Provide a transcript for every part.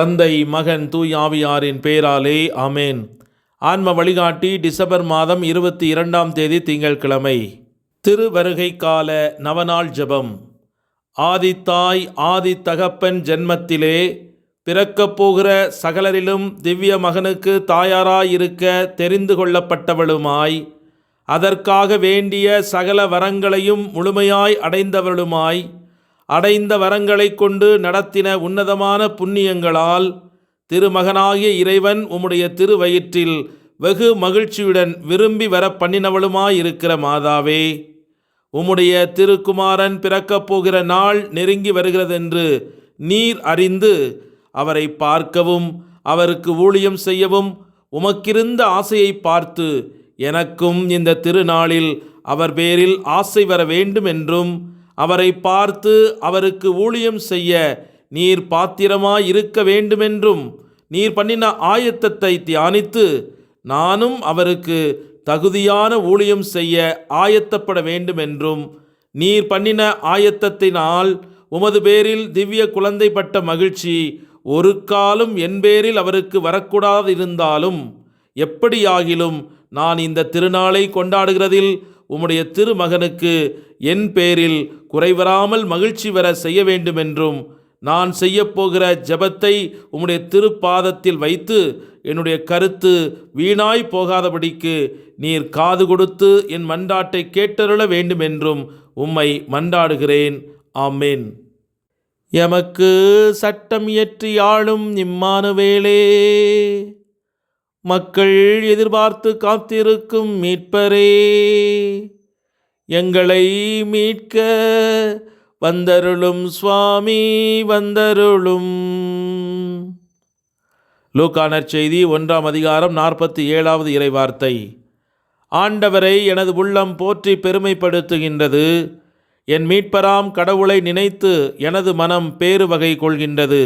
தந்தை, மகன், தூய் ஆவியாரின் பெயராலே ஆமேன். ஆன்ம வழிகாட்டி டிசம்பர் மாதம் 22ஆம் தேதி திங்கட்கிழமை. திருவருகை கால நவநாள் ஜெபம். ஆதித்தாய் ஆதி தகப்பன் ஜென்மத்திலே பிறக்கப் போகிற சகலரிலும் திவ்ய மகனுக்கு தாயாராயிருக்க தெரிந்து கொள்ளப்பட்டவளுமாய், அதற்காக வேண்டிய சகல வரங்களையும் முழுமையாய் அடைந்தவளுமாய், அடைந்த வரங்களை கொண்டு நடத்தின உன்னதமான புண்ணியங்களால் திருமகனாகிய இறைவன் உம்முடைய திருவயிற்றில் வெகு மகிழ்ச்சியுடன் விரும்பி வர பண்ணினவளுமாயிருக்கிற மாதாவே, உம்முடைய திருக்குமாரன் பிறக்கப் போகிற நாள் நெருங்கி வருகிறதென்று நீர் அறிந்து அவரை பார்க்கவும் அவருக்கு ஊழியம் செய்யவும் உமக்கிருந்த ஆசையை பார்த்து எனக்கும் இந்த திருநாளில் அவர் பேரில் ஆசை வர வேண்டும் என்றும், அவரை பார்த்து அவருக்கு ஊழியம் செய்ய நீர் பாத்திரமாய் இருக்க வேண்டுமென்றும் நீர் பண்ணின ஆயத்தத்தை தியானித்து நானும் அவருக்கு தகுதியான ஊழியம் செய்ய ஆயத்தப்பட வேண்டுமென்றும், நீர் பண்ணின ஆயத்தத்தினால் உமது பேரில் திவ்ய குழந்தை பட்ட மகிழ்ச்சி ஒரு காலம் என் பேரில் அவருக்கு வரக்கூடாதிருந்தாலும், எப்படியாகிலும் நான் இந்த திருநாளை கொண்டாடுகிறதில் உம்முடைய திருமகனுக்கு என் பேரில் குறைவராமல் மகிழ்ச்சி வர செய்ய வேண்டுமென்றும், நான் செய்யப்போகிற ஜெபத்தை உம்முடைய திருப்பாதத்தில் வைத்து என்னுடைய கருத்து வீணாய் போகாதபடிக்கு நீர் காது கொடுத்து என் மன்றாட்டை கேட்டருள வேண்டுமென்றும் உம்மை மன்றாடுகிறேன். ஆமேன். எமக்கு சட்டம் இயற்றி ஆளும் இம்மானுவேலே, மக்கள் எதிர்பார்த்து காத்திருக்கும் மீட்பரே, எங்களை மீட்க வந்தருளும் சுவாமி வந்தருளும். லூக்கா நற்செய்தி 1ஆம் அதிகாரம் 47வது இறைவார்த்தை. ஆண்டவரை எனது உள்ளம் போற்றி பெருமைப்படுத்துகின்றது, என் மீட்பராம் கடவுளை நினைத்து எனது மனம் பேறு வகை கொள்கின்றது.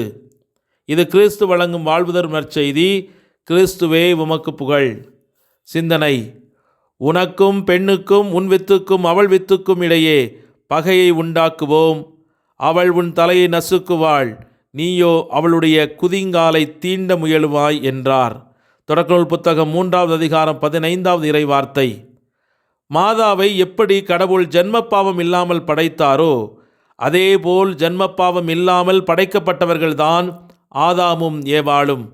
இது கிறிஸ்து வழங்கும் வாழ்வுதரும் நற்செய்தி. கிறிஸ்துவே உமக்கு புகழ். சிந்தனை. உனக்கும் பெண்ணுக்கும் உன் வித்துக்கும் அவள் வித்துக்கும் இடையே பகையை உண்டாக்குவோம். அவள் உன் தலையை நசுக்குவாள், நீயோ அவளுடைய குதிங்காலை தீண்ட முயலுவாய் என்றார். தொடக்க நூல் புத்தகம் 3ஆவது அதிகாரம் 15வது இறைவார்த்தை. மாதாவை எப்படி கடவுள் ஜன்மப்பாவம் இல்லாமல் படைத்தாரோ, அதேபோல் ஜன்மப்பாவம் இல்லாமல் படைக்கப்பட்டவர்கள்தான் ஆதாமும் ஏவாளும்.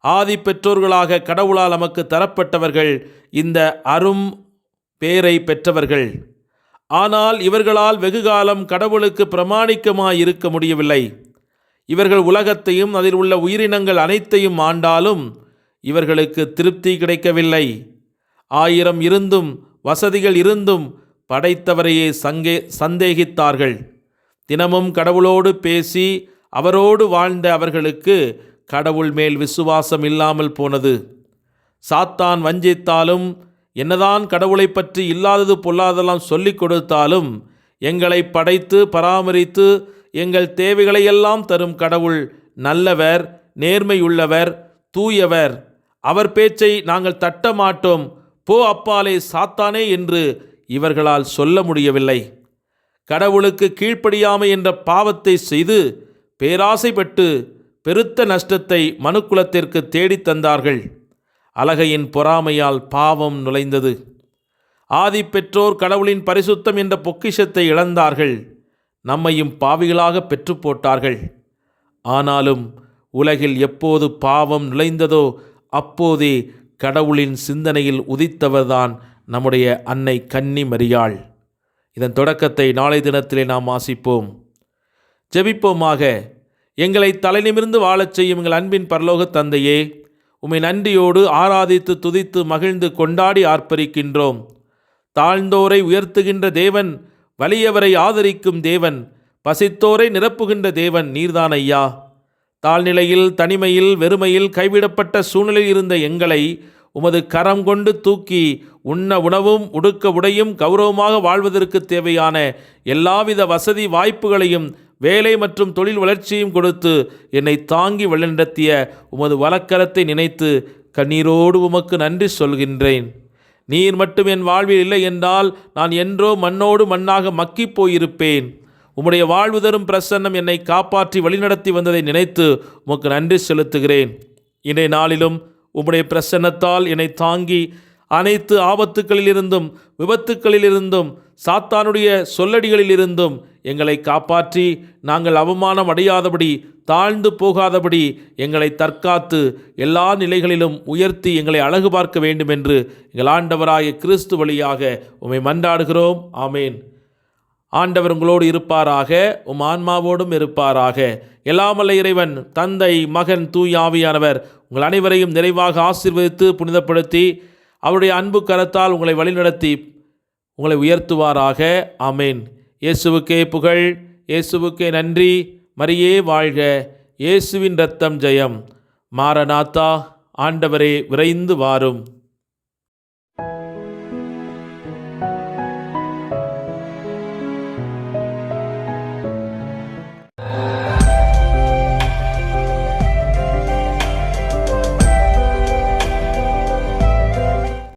ஆதி பெற்றோர்களாக கடவுளால் நமக்கு தரப்பட்டவர்கள் இந்த அரும் பேரை பெற்றவர்கள். ஆனால் இவர்களால் வெகுகாலம் கடவுளுக்கு பிரமாணிக்கமாய் இருக்க முடியவில்லை. இவர்கள் உலகத்தையும் அதில் உள்ள உயிரினங்கள் அனைத்தையும் ஆண்டாலும் இவர்களுக்கு திருப்தி கிடைக்கவில்லை. 1000 இருந்தும் வசதிகள் இருந்தும் படைத்தவரையே சந்தேகித்தார்கள். தினமும் கடவுளோடு பேசி அவரோடு வாழ்ந்த அவர்களுக்கு கடவுள் மேல் விசுவாசம் இல்லாமல் போனது. சாத்தான் வஞ்சித்தாலும், என்னதான் கடவுளை பற்றி இல்லாதது பொல்லாதெல்லாம் சொல்லிக் கொடுத்தாலும், எங்களை படைத்து பராமரித்து எங்கள் தேவைகளையெல்லாம் தரும் கடவுள் நல்லவர், நேர்மையுள்ளவர், தூயவர். அவர் பேச்சை நாங்கள் தட்ட மாட்டோம், போ அப்பாலே சாத்தானே என்று இவர்களால் சொல்ல முடியவில்லை. கடவுளுக்கு கீழ்ப்படியாமை என்ற பாவத்தை செய்து பேராசைப்பட்டு பெருத்த நஷ்டத்தை மனுக்குலத்திற்கு தேடித் தந்தார்கள். அலகையின் பொறாமையால் பாவம் நுழைந்தது. ஆதி பெற்றோர் கடவுளின் பரிசுத்தம் என்ற பொக்கிஷத்தை இழந்தார்கள். நம்மையும் பாவிகளாக பெற்று போட்டார்கள். ஆனாலும் உலகில் எப்போது பாவம் நுழைந்ததோ அப்போதே கடவுளின் சிந்தனையில் உதித்தவர்தான் நம்முடைய அன்னை கன்னி மரியாள். இதன் தொடக்கத்தை நாளை தினத்திலே நாம் வாசிப்போம். ஜெபிப்போமாக. எங்களை தலைநிமிர்ந்து வாழச் செய்யும் எங்கள் அன்பின் பரலோக தந்தையே, உம்மை நன்றியோடு ஆராதித்து துதித்து மகிழ்ந்து கொண்டாடி ஆர்ப்பரிக்கின்றோம். தாழ்ந்தோரை உயர்த்துகின்ற தேவன், வலியவரை ஆதரிக்கும் தேவன், பசித்தோரை நிரப்புகின்ற தேவன் நீர்தான் ஐயா. தாழ்நிலையில், தனிமையில், வெறுமையில், கைவிடப்பட்ட சூழ்நிலையில் இருந்த எங்களை உமது கரம் கொண்டு தூக்கி உண்ண உணவும் உடுக்க உடையும் கௌரவமாக வாழ்வதற்கு தேவையான எல்லாவித வசதி வாய்ப்புகளையும் வேலை மற்றும் தொழில் வளர்ச்சியும் கொடுத்து என்னை தாங்கி வழிநடத்திய உமது வலக்கரத்தை நினைத்து கண்ணீரோடு உமக்கு நன்றி சொல்கின்றேன். நீர் மட்டும் என் வாழ்வில் இல்லை என்றால் நான் என்றோ மண்ணோடு மண்ணாக மக்கிப் போயிருப்பேன். உம்முடைய வாழ்வு தரும் பிரசன்னம் என்னை காப்பாற்றி வழிநடத்தி வந்ததை நினைத்து உமக்கு நன்றி செலுத்துகிறேன். இன்றைய நாளிலும் உம்முடைய பிரசன்னத்தால் என்னை தாங்கி அனைத்து ஆபத்துக்களிலிருந்தும் விபத்துக்களிலிருந்தும் சாத்தானுடைய சொல்லடிகளிலிருந்தும் எங்களை காப்பாற்றி நாங்கள் அவமானம் அடையாதபடி தாழ்ந்து போகாதபடி எங்களை தற்காத்து எல்லா நிலைகளிலும் உயர்த்தி எங்களை அழகு பார்க்க வேண்டும் என்று எங்கள் ஆண்டவராகிய கிறிஸ்து வழியாக உம்மை மன்றாடுகிறோம். ஆமேன். ஆண்டவர் உங்களோடு இருப்பாராக, உம் ஆன்மாவோடும் இருப்பாராக. எல்லாம் வல்ல இறைவன் தந்தை, மகன், தூய ஆவியானவர் உங்கள் அனைவரையும் நிறைவாக ஆசீர்வதித்து புனிதப்படுத்தி அவருடைய அன்பு கரத்தால் உங்களை வழிநடத்தி உங்களை உயர்த்துவாராக. ஆமேன். இயேசுவுக்கே புகழ், இயேசுவுக்கே நன்றி. மரியே வாழ்க. இயேசுவின் இரத்தம் ஜெயம். மாரநாத்தா, ஆண்டவரே விரைந்து வாரும்.